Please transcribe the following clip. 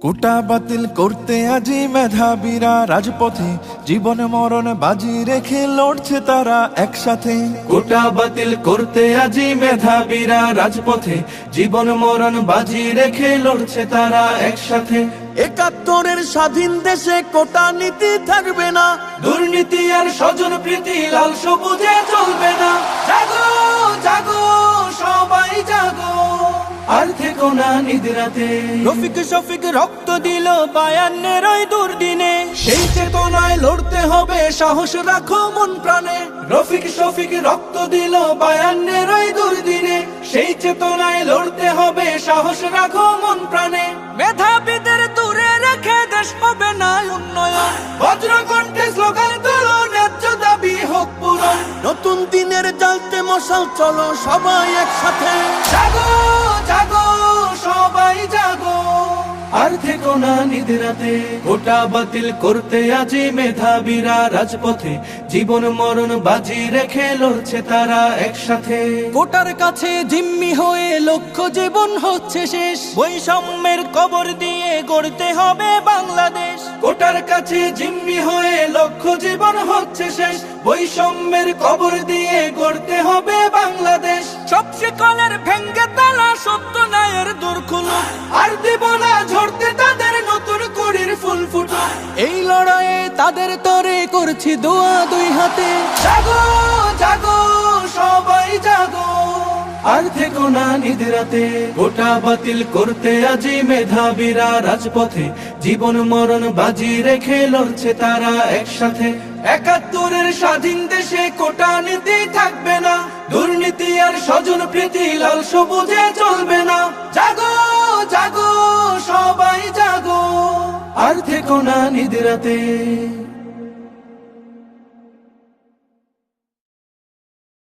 কোটা বাতিল করতে আজি মেধাবীরা রাজপথে, জীবন মরণ বাজি রেখে লড়ছে তারা একসাথে। কোটা বাতিল করতে আজি মেধাবীরা রাজপথে, জীবন মরণ বাজি রেখে লড়ছে তারা একসাথে। ৭১-এর স্বাধীন দেশে কোটা নীতি থাকবে না, দুর্নীতি আর স্বজন প্রীতি লাল সবুজে চলবে না। জাগো জাগো সবাই জাগো, আর থেকো না নিদ্রাতে। রফিক শফিক রক্ত দিল ৫২-এর ওই দুর্দিনে, সেই চেতনায় লড়তে হবে, সাহস রাখো মন প্রাণে। রফিক শফিক রক্ত দিল ৫২-এর ওই দুর্দিনে, সেই চেতনায় লড়তে হবে, সাহস রাখো মন প্রাণে। মেধাবীদের দূরে রেখে দেশ হবে না উন্নয়ন, বজ্রকণ্ঠে স্লোগান তোলো, ন্যায্য দাবি হোক পূরণ। নতুন দিনের জ্বালতে মশাল, চলো সবাই একসাথে। জাগো জাগো সবাই জাগো, আর থেকো না নিদ্রাতে। কোটা বাতিল করতে আজি মেধাবীরা রাজপথে, জীবন মরণ বাজি রেখে লড়ছে তারা একসাথে। কোটার কাছে জিম্মি হয়ে লক্ষ্য জীবন হচ্ছে শেষ, বৈষম্যের কবর দিয়ে গড়তে হবে বাংলাদেশ। কোটার কাছে জিম্মি হয়ে লক্ষ্য জীবন হচ্ছে শেষ, বৈষম্যের কবর দিয়ে গড়তে হবে বাংলাদেশ। সব শিকলের ভেঙ্গে তালা, সত্য ন্যায়ের দূর খুলুক, আর দেব না ঝরতে তাদের নতুন কুড়ির ফুল ফুটুক। এই লড়াইয়ে তাদের তরে করছি দোয়া দুই হাতে। জাগো জাগো সবাই জাগো, আর থেকো না নিদ্রাতে। কোটা বাতিল করতে আজি মেধাবীরা রাজপথে, জীবন মরণ বাজি রেখে লড়ছে তারা একসাথে। ৭১-এর স্বাধীন দেশে কোটা নীতি থাকবে না, দুর্নীতি আর স্বজন প্রীতি লাল সবুজে চলবে না। জাগো জাগো সবাই জাগো, আর থেকো না নিদ্রাতে।